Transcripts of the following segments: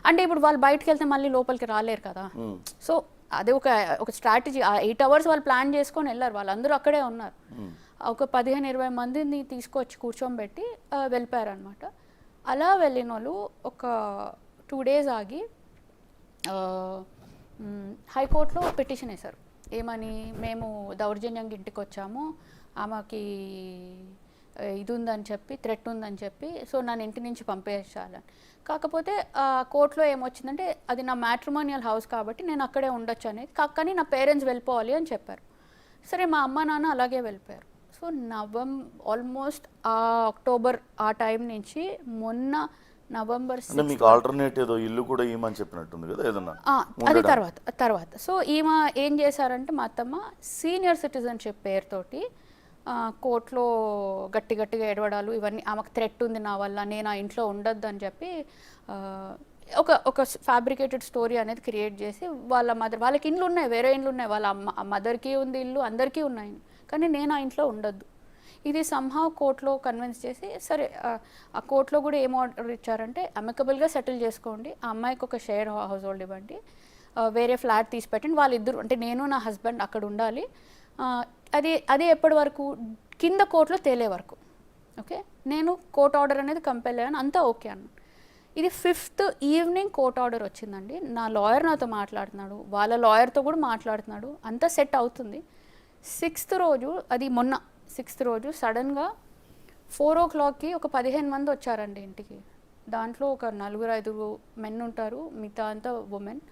అంటే ఇప్పుడు వాళ్ళు బయటకు వెళ్తే మళ్ళీ లోపలికి రాలేరు కదా. సో అది ఒక స్ట్రాటజీ. ఆ 8 hours వాళ్ళు ప్లాన్ చేసుకొని వెళ్ళారు, వాళ్ళందరూ అక్కడే ఉన్నారు. ఒక 15-20 మందిని తీసుకొచ్చి కూర్చోబెట్టి వెళ్ళిపోయారు అనమాట. అలా వెళ్ళిన వాళ్ళు ఒక 2 days ఆగి హైకోర్టులో పిటిషన్ వేశారు. ఏమని, మేము దౌర్జన్యంగా ఇంటికి వచ్చాము, ఆమెకి ఇది ఉందని చెప్పి, థ్రెట్ ఉందని చెప్పి, సో నన్ను ఇంటి నుంచి పంపేయాలని. కాకపోతే కోర్టులో ఏమొచ్చిందంటే అది నా మ్యాట్రిమోనియల్ హౌస్ కాబట్టి నేను అక్కడే ఉండొచ్చు అనేది, కానీ నా పేరెంట్స్ వెళ్ళిపోవాలి అని చెప్పారు. సరే మా అమ్మ నాన్న అలాగే వెళ్ళిపోయారు. సో ఆల్మోస్ట్ అక్టోబర్ ఆ టైం నుంచి మొన్న నవంబర్ మీకు ఆల్టర్నేట్ ఏదో ఇల్లు కూడా ఏమని చెప్పినట్టుంది కదా ఏదన్నా, అది తర్వాత సో ఈమె ఏం చేశారంటే మా అత్తమ్మ సీనియర్ సిటిజన్షిప్ పేరుతోటి కోర్టులో గట్టిగా ఏడవడాలు ఇవన్నీ, ఆమెకు థ్రెట్ ఉంది నా వల్ల, నేను ఆ ఇంట్లో ఉండొద్దు అని చెప్పి ఒక ఫ్యాబ్రికేటెడ్ స్టోరీ అనేది క్రియేట్ చేసి వాళ్ళకి ఇండ్లు ఉన్నాయి, వేరే ఇండ్లు ఉన్నాయి, వాళ్ళ మదర్కి ఉంది ఇల్లు, అందరికీ ఉన్నాయి, కానీ నేను ఆ ఇంట్లో ఉండొద్దు. ఇది సంహవ్ కోర్టులో కన్విన్స్ చేసి, సరే ఆ కోర్టులో కూడా ఏం ఆర్డర్ ఇచ్చారంటే అమికబుల్గా సెటిల్ చేసుకోండి, ఆ అమ్మాయికి ఒక షేర్ హౌస్ హోల్డ్ ఇవ్వండి, వేరే ఫ్లాట్ తీసి పెట్టండి, వాళ్ళిద్దరు అంటే నేను నా హస్బెండ్ అక్కడ ఉండాలి. అది ఎప్పటి వరకు, కింద కోర్టులో తేలే వరకు. ఓకే, నేను కోర్ట్ ఆర్డర్ అనేది కంపెల్ అయ్యాను, అంతా ఓకే అన్న. ఇది 5th ఈవినింగ్ కోర్ట్ ఆర్డర్ వచ్చిందండి. నా లాయర్ నాతో మాట్లాడుతున్నాడు, వాళ్ళ లాయర్తో కూడా మాట్లాడుతున్నాడు, అంతా సెట్ అవుతుంది. 6th రోజు, అది మొన్న 6th రోజు సడన్గా 4 o'clockకి ఒక 15 మంది వచ్చారండి ఇంటికి. దాంట్లో ఒక 4-5 మెన్ ఉంటారు, మిగతా అంతా ఉమెన్.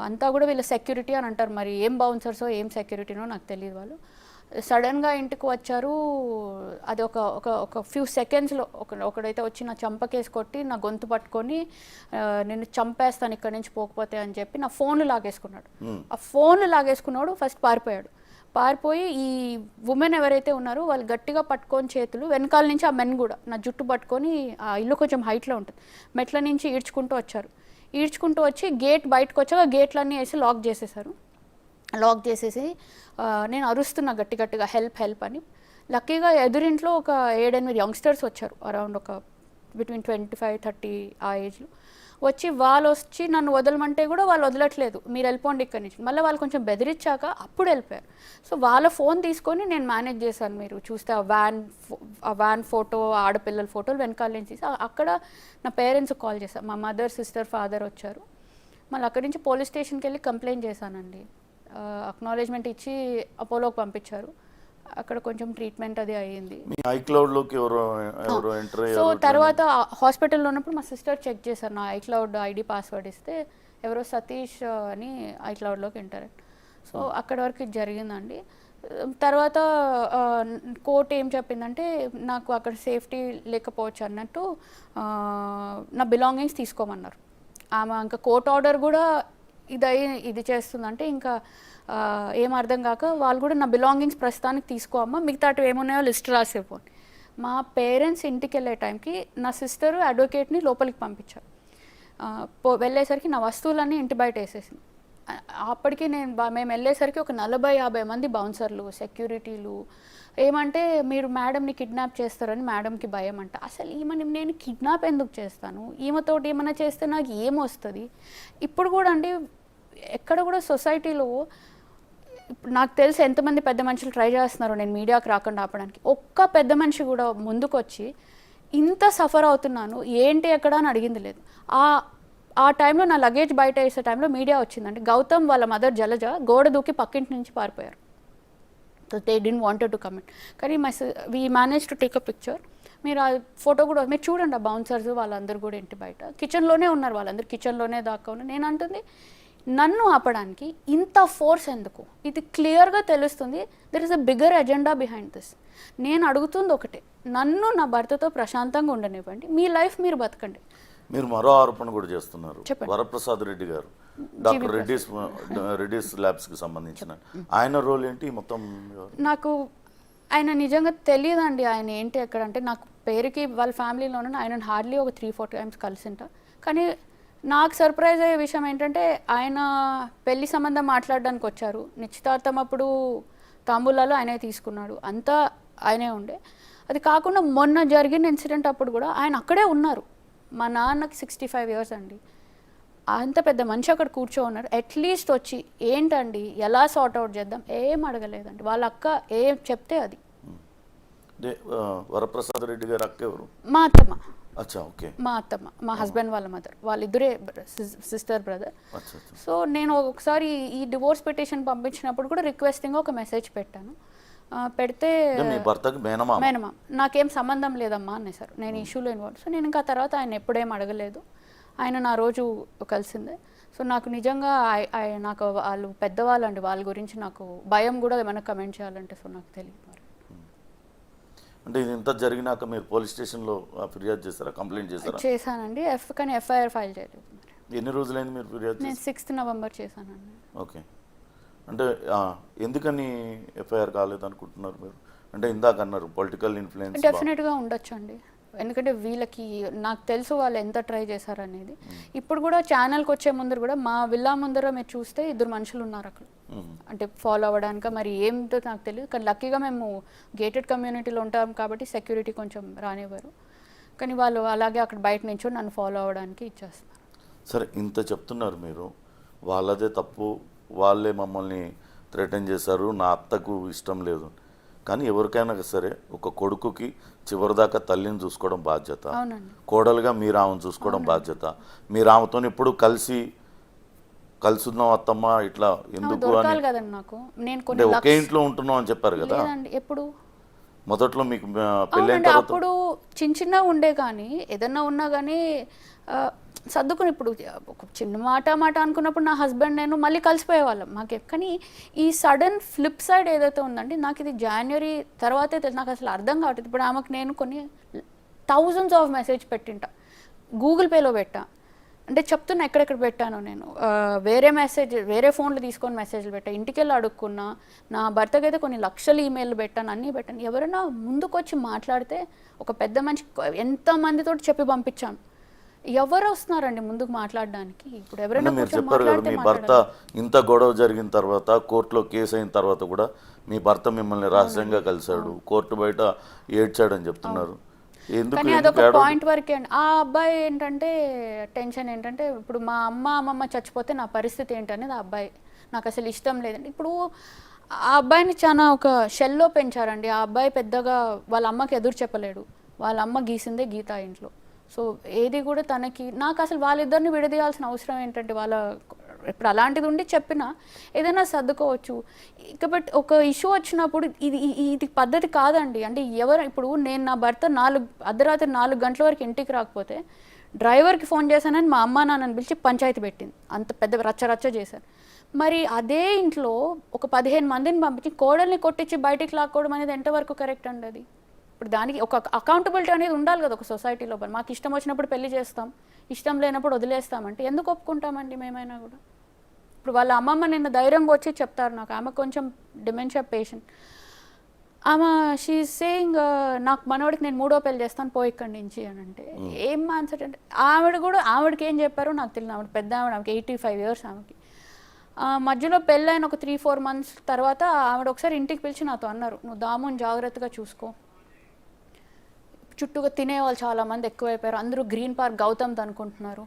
అంతా కూడా వీళ్ళ సెక్యూరిటీ అని అంటారు, మరి ఏం బౌన్సర్సో ఏం సెక్యూరిటీనో నాకు తెలియదు. వాళ్ళు సడన్గా ఇంటికి వచ్చారు. అది ఒక ఫ్యూ సెకండ్స్లో ఒకడైతే వచ్చి నా చంపకేసి కొట్టి నా గొంతు పట్టుకొని నేను చంపేస్తాను ఇక్కడి నుంచి పోకపోతే అని చెప్పి నా ఫోన్లు లాగేసుకున్నాడు. ఆ ఫోన్లు లాగేసుకున్నాడు, ఫస్ట్ పారిపోయి ఈ ఉమెన్ ఎవరైతే ఉన్నారో వాళ్ళు గట్టిగా పట్టుకొని చేతులు, వెనకాల నుంచి ఆ మెన్ కూడా నా జుట్టు పట్టుకొని, ఆ ఇల్లు కొంచెం హైట్లో ఉంటుంది, మెట్ల నుంచి ఈడ్చుకుంటూ వచ్చి గేట్ బయటకు వచ్చాక గేట్లన్నీ వేసి లాక్ చేసేసి నేను అరుస్తున్నా గట్టిగా హెల్ప్ అని. లక్కీగా ఎదురింట్లో ఒక 7-8 యంగ్స్టర్స్ వచ్చారు, అరౌండ్ ఒక బిట్వీన్ 25-30 ఆ ఏజ్లో వాళ్ళు వచ్చి నన్ను వదలమంటే కూడా వాళ్ళు వదలట్లేదు, మీరు వెళ్ళిపోండి ఇక్కడి నుంచి. మళ్ళీ వాళ్ళు కొంచెం బెదిరించాక అప్పుడు వెళ్ళిపోయారు. సో వాళ్ళ ఫోన్ తీసుకొని నేను మేనేజ్ చేశాను. మీరు చూస్తే ఆ వ్యాన్ ఫోటో, ఆడపిల్లల ఫోటోలు వెనకాల నుంచి తీసి అక్కడ నా పేరెంట్స్కి కాల్ చేశాను. మా మదర్, సిస్టర్, ఫాదర్ వచ్చారు. మళ్ళీ అక్కడి నుంచి పోలీస్ స్టేషన్కి వెళ్ళి కంప్లైంట్ చేశానండి. అక్నాలెడ్జ్మెంట్ ఇచ్చి అపోలోకి పంపించారు. అక్కడ కొంచెం ట్రీట్మెంట్ అది అయ్యింది. సో తర్వాత హాస్పిటల్లో ఉన్నప్పుడు మా సిస్టర్ చెక్ చేశారు, నా ఐక్లౌడ్ ఐడి పాస్వర్డ్ ఇస్తే ఎవరో సతీష్ అని ఐక్లౌడ్లోకి ఎంటర్. సో అక్కడి వరకు ఇది జరిగిందండి. తర్వాత కోర్టు ఏం చెప్పిందంటే నాకు అక్కడ సేఫ్టీ లేకపోవచ్చు అన్నట్టు నా బిలాంగింగ్స్ తీసుకోమన్నారు. ఆమె ఇంకా కోర్ట్ ఆర్డర్ కూడా ఇది చేస్తుందంటే ఇంకా ఏం అర్థం కాక వాళ్ళు కూడా నా బిలాంగింగ్స్ ప్రస్తుతానికి తీసుకోమ్మా, మిగతాటి ఏమున్నాయో లిస్ట్ రాసేపోని. మా పేరెంట్స్ ఇంటికి వెళ్ళే టైంకి నా సిస్టరు అడ్వకేట్ని లోపలికి పంపించారు. వెళ్ళేసరికి నా వస్తువులన్నీ ఇంటి బయట వేసేసింది. అప్పటికి మేము వెళ్ళేసరికి ఒక 40-50 మంది బౌన్సర్లు, సెక్యూరిటీలు. ఏమంటే మీరు మేడంని కిడ్నాప్ చేస్తారని మేడంకి భయం అంట. అసలు ఈమెని నేను కిడ్నాప్ ఎందుకు చేస్తాను, ఈమెతోటి ఏమైనా చేస్తే నాకు ఏమొస్తుంది. ఇప్పుడు కూడా అండి ఎక్కడ కూడా సొసైటీలో నాకు తెలిసి ఎంతమంది పెద్ద మనుషులు ట్రై చేస్తున్నారు నేను మీడియాకి రాకుండా ఆపడానికి. ఒక్క పెద్ద మనిషి కూడా ముందుకు వచ్చి ఇంత సఫర్ అవుతున్నాను ఏంటి ఎక్కడ అని అడిగింది లేదు. ఆ టైంలో నా లగేజ్ బయట వేసే టైంలో మీడియా వచ్చిందండి. గౌతమ్ వాళ్ళ మదర్ జలజ గోడ దూకి పక్కింటి నుంచి పారిపోయారు. So they didn't wanted to comment. కానీ we manage to take a picture. మీరు ఆ ఫోటో కూడా మీరు చూడండి, ఆ బౌన్సర్స్ వాళ్ళందరూ కూడా ఇంటి బయట కిచెన్లోనే ఉన్నారు, వాళ్ళందరూ కిచెన్లోనే దాకా ఉన్నారు. నేను అంటుంది నన్ను ఆపడానికి ఇంత ఫోర్స్ ఎందుకు, ఇది క్లియర్గా తెలుస్తుంది there is a bigger agenda behind this. నేను అడుగుతుంది ఒకటే, నన్ను నా భర్తతో ప్రశాంతంగా ఉండనివ్వండి, మీ లైఫ్ మీరు బతకండి. మీరు మరో ఆరోపణ కూడా చేస్తున్నారు, వరప్రసాద్ రెడ్డి గారు, డాక్టర్ రెడ్డిస్ ల్యాబ్స్కి సంబంధించిన ఆయన రోల్ ఏంటి మొత్తం? నాకు ఆయన నిజంగా తెలియదండి ఆయన ఏంటి ఎక్కడ. అంటే నాకు పేరుకి వాళ్ళ ఫ్యామిలీలోనే ఆయన హార్డ్లీ ఒక 3-4 times కలిసింట. కానీ నాకు సర్ప్రైజ్ అయ్యే విషయం ఏంటంటే ఆయన పెళ్లి సంబంధం మాట్లాడడానికి వచ్చారు, నిశ్చితార్థం అప్పుడు తాంబూలాలు ఆయనే తీసుకున్నాడు, అంతా ఆయనే ఉండే. అది కాకుండా మొన్న జరిగిన ఇన్సిడెంట్ అప్పుడు కూడా ఆయన అక్కడే ఉన్నారు. మా నాన్నకి 65 years అండి. అంత పెద్ద మనిషి అక్కడ కూర్చో ఉన్నారు, అట్లీస్ట్ వచ్చి ఏంటండి ఎలా సార్ట్ అవుట్ చేద్దాం ఏం అడగలేదండి. వాళ్ళ అక్క ఏం చెప్తే అది. వరప్రసాద్ రెడ్డి గారు అక్క ఎవరు? మా అత్తమ్మ. అచ్చా, ఓకే. మా అత్తమ్మ, మా హస్బెండ్ వాళ్ళ మదర్, వాళ్ళిద్దరే సిస్టర్ బ్రదర్. సో నేను ఒకసారి ఈ డివోర్స్ పిటిషన్ పంపించినప్పుడు కూడా రిక్వెస్టింగ్ ఒక మెసేజ్ పెట్టాను. పెడితే మీ భర్తకి మేనమామ నాకేం సంబంధం లేదమ్మా అనేసారు, నేను ఇష్యూలో ఇన్వాల్వ్. సో నేను ఇంకా తర్వాత ఆయన ఎప్పుడేం అడగలేదు, ఆయన నా రోజు కలిసిందే. సో నాకు నిజంగా నాకు వాళ్ళు పెద్దవాళ్ళండి, వాళ్ళ గురించి నాకు భయం కూడా ఏమైనా కమెంట్ చేయాలంటే సో నాకు తెలియదు మరి. అంటే ఇది ఇంత జరిగినాక మీరు పోలీస్ స్టేషన్లో ఫిర్యాదు చేస్తారా, కంప్లైంట్ చేస్తారా? చేశానండి, కానీ ఎఫ్ఐఆర్ ఫైల్ చేయలేదు. మరి ఎన్ని రోజులైంది మీరు ఫిర్యాదు? నేను 6th November చేశానండి. ఓకే. అంటే ఎందుకని ఎఫ్ఐఆర్ కాలేదనుకుంటున్నారు మీరు? అంటే ఇందాక అన్నారు పొలిటికల్ ఇన్ఫ్లుయెన్స్. డెఫినెట్గా ఉండొచ్చు అండి, ఎందుకంటే వీళ్ళకి నాకు తెలుసు వాళ్ళు ఎంత ట్రై చేశారనేది. ఇప్పుడు కూడా ఛానల్కి వచ్చే ముందర కూడా మా విల్లా ముందర మీరు చూస్తే 2 మనుషులు ఉన్నారు అక్కడ, అంటే ఫాలో అవ్వడానికి. మరి ఏంటో నాకు తెలియదు, కానీ లక్కీగా మేము గేటెడ్ కమ్యూనిటీలో ఉంటాం కాబట్టి సెక్యూరిటీ కొంచెం రానివ్వరు. కానీ వాళ్ళు అలాగే అక్కడ బయట నుంచో నన్ను ఫాలో అవ్వడానికి ఇచ్చేస్తున్నారు. సరే, ఇంత చెప్తున్నారు మీరు, వాళ్ళదే తప్పు, వాళ్ళే మమ్మల్ని థ్రెటన్ చేశారు, నా అత్తకు ఇష్టం లేదు. కానీ ఎవరికైనా సరే ఒక కొడుకుకి చివరిదాకా తల్లిని చూసుకోవడం బాధ్యత, కోడలుగా మీరు ఆమెను చూసుకోవడం బాధ్యత. మీరు ఆమెతో ఇప్పుడు కలిసి ఉన్నాం అత్తమ్మ ఇట్లా ఎందుకు అని, అంటే ఒకే ఇంట్లో ఉంటున్నాం అని చెప్పారు కదా ఎప్పుడు మొదట్లో మీకు పెళ్ళైన తర్వాత. అప్పుడు చిన్న ఉండే కానీ ఏదన్నా ఉన్నా కానీ సర్దుకుని, ఇప్పుడు ఒక చిన్న మాట అనుకున్నప్పుడు నా హస్బెండ్ నేను మళ్ళీ కలిసిపోయేవాళ్ళం మాకే. కానీ ఈ సడన్ ఫ్లిప్ సైడ్ ఏదైతే ఉందండి, నాకు ఇది జనవరి తర్వాతే నాకు అసలు అర్థం కావట్లేదు. ఇప్పుడు ఆమెకు నేను కొన్ని thousands of మెసేజ్ పెట్టింటా, గూగుల్ పేలో పెట్టా, అంటే చెప్తున్నా ఎక్కడెక్కడ పెట్టాను నేను. వేరే ఫోన్లు తీసుకొని మెసేజ్లు పెట్టా, ఇంటికి వెళ్ళి అడుక్కున్నా, నా భర్తకి అయితే కొన్ని లక్షల ఈమెయిల్ పెట్టాను, అన్నీ పెట్టాను. ఎవరైనా ముందుకు వచ్చి మాట్లాడితే ఒక పెద్ద మనిషి ఎంతమందితో చెప్పి పంపించాను, ఎవరు వస్తున్నారండి ముందుకు మాట్లాడడానికి? ఇప్పుడు ఎవరైనా మీరు చెప్పారు కదా, మీ భర్త ఇంత గొడవ జరిగిన తర్వాత కోర్టులో కేసు అయిన తర్వాత కూడా మీ భర్త మిమ్మల్ని రహస్యంగా కలిశాడు, కోర్టు బయట ఏడ్చాడని చెప్తున్నారు. కానీ అదొక పాయింట్ వరకే అండి. ఆ అబ్బాయి ఏంటంటే టెన్షన్ ఏంటంటే, ఇప్పుడు మా అమ్మమ్మ చచ్చిపోతే నా పరిస్థితి ఏంటనేది ఆ అబ్బాయి, నాకు అసలు ఇష్టం లేదండి. ఇప్పుడు ఆ అబ్బాయిని చాలా ఒక షెల్లో పెంచారండి. ఆ అబ్బాయి పెద్దగా వాళ్ళ అమ్మకి ఎదురు చెప్పలేడు, వాళ్ళ అమ్మ గీసిందే గీత ఇంట్లో. సో ఏది కూడా తనకి నాకు అసలు వాళ్ళిద్దరిని విడదీయాల్సిన అవసరం ఏంటంటే, వాళ్ళ ఇప్పుడు అలాంటిది ఉండి చెప్పినా ఏదైనా సర్దుకోవచ్చు. బట్ ఒక ఇష్యూ వచ్చినప్పుడు ఇది పద్ధతి కాదండి. అంటే ఇప్పుడు నేను నా భర్త అర్ధరాత్రి 4 గంటల వరకు ఇంటికి రాకపోతే డ్రైవర్కి ఫోన్ చేశానని మా అమ్మ నాన్నని పిలిచి పంచాయతీ పెట్టింది, అంత పెద్ద రచ్చ చేశారు. మరి అదే ఇంట్లో ఒక 15 మందిని పంపించి కోడల్ని కొట్టించి బయటికి లాక్కోవడం అనేది ఎంతవరకు కరెక్ట్ అండి? అది ఇప్పుడు దానికి ఒక అకౌంటబిలిటీ అనేది ఉండాలి కదా ఒక సొసైటీలో. మాకు ఇష్టం వచ్చినప్పుడు పెళ్లి చేస్తాం, ఇష్టం లేనప్పుడు వదిలేస్తామంటే ఎందుకు ఒప్పుకుంటామండి మేమైనా కూడా? ఇప్పుడు వాళ్ళ అమ్మమ్మ నిన్న ధైర్యంగా వచ్చి చెప్తారు నాకు, ఆమె కొంచెం డిమెన్షియా పేషెంట్, ఆమె షీ సేయింగ్ నాకు మనవాడికి నేను 3వ పెళ్లి చేస్తాను పోయి ఇక్కడి నుంచి అని అంటే ఏం ఆన్సర్ అంటే, ఆవిడకి ఏం చెప్పారో నాకు తెలియదు. ఆవిడ పెద్ద ఆమెకి 85 years ఆమెకి. మధ్యలో పెళ్ళైన ఒక 3-4 months తర్వాత ఆవిడ ఒకసారి ఇంటికి పిలిచి నాతో అన్నారు, నువ్వు దాముని జాగ్రత్తగా చూసుకో, చుట్టూగా తినేవాళ్ళు చాలామంది ఎక్కువైపోయారు, అందరూ గ్రీన్ పార్క్ గౌతమ్ అనుకుంటున్నారు,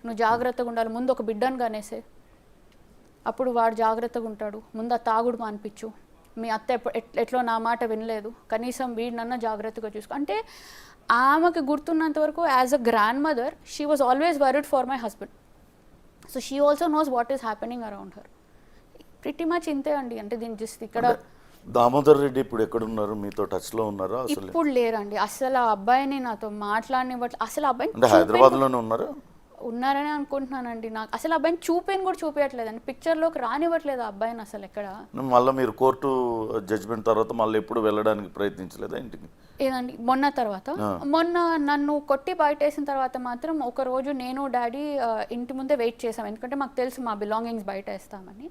నువ్వు జాగ్రత్తగా ఉండాలి, ముందు ఒక బిడ్డను కనేసే, అప్పుడు వాడు జాగ్రత్తగా ఉంటాడు, ముందు ఆ తాగుడు మానిపించు, మీ అత్త ఎట్లో నా మాట వినలేదు, కనీసం వీడినన్నా జాగ్రత్తగా చూసుకో అంటే. ఆమెకు గుర్తున్నంత వరకు as a grand mother she was always worried for my husband. So she also knows what is happening around her. Pretty much ఇంతే అండి. అంటే దీని జస్ట్ ఇక్కడ దామోదర్ రెడ్డి ఇప్పుడు ఎక్కడున్నారు, మీతో టచ్లో ఉన్నారా? ఇప్పుడు లేరండి, అసలు ఆ అబ్బాయిని నాతో మాట్లాడినట్టు, అసలు అబ్బాయిని హైదరాబాద్లోనే ఉన్నారని అనుకుంటున్నానండి. నాకు అసలు అబ్బాయిని కూడా చూపించట్లేదండి, పిక్చర్లోకి రానివ్వట్లేదు ఆ అబ్బాయిని అసలు ఎక్కడ. మళ్ళీ మీరు కోర్టు జడ్జిమెంట్ తర్వాత మళ్ళీ ఎప్పుడు వెళ్ళడానికి ప్రయత్నించలేదా ఇంటికి? ఏదండి మొన్న నన్ను కొట్టి బయటేసిన తర్వాత మాత్రం ఒక రోజు నేను డాడీ ఇంటి ముందే వెయిట్ చేసాం, ఎందుకంటే మాకు తెలుసు మా బిలాంగింగ్స్ బయట వేస్తామని.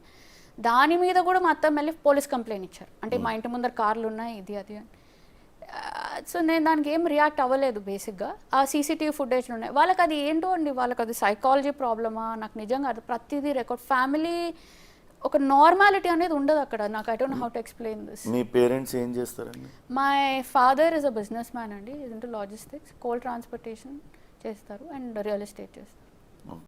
దాని మీద కూడా మా అత్త మళ్ళీ పోలీస్ కంప్లైంట్ ఇచ్చారు, అంటే మా ఇంటి ముందర కార్లు ఉన్నాయి ఇది అది అని. సో నేను దానికి ఏం రియాక్ట్ అవ్వలేదు. బేసిక్గా ఆ సీసీటీవీ ఫుటేజ్లు ఉన్నాయి, వాళ్ళకి అది ఏంటో అండి, వాళ్ళకి అది సైకాలజీ ప్రాబ్లమా నాకు నిజంగా అది ప్రతిదీ రికార్డ్. ఫ్యామిలీ ఒక నార్మాలిటీ అనేది ఉండదు అక్కడ. నాకు I don't know how to explain this. మీ పేరెంట్స్ ఏం చేస్తారండి? My father is a businessman అండి, is into logistics, coal transportation చేస్తారు అండ్ రియల్ ఎస్టేట్ చేస్తారు.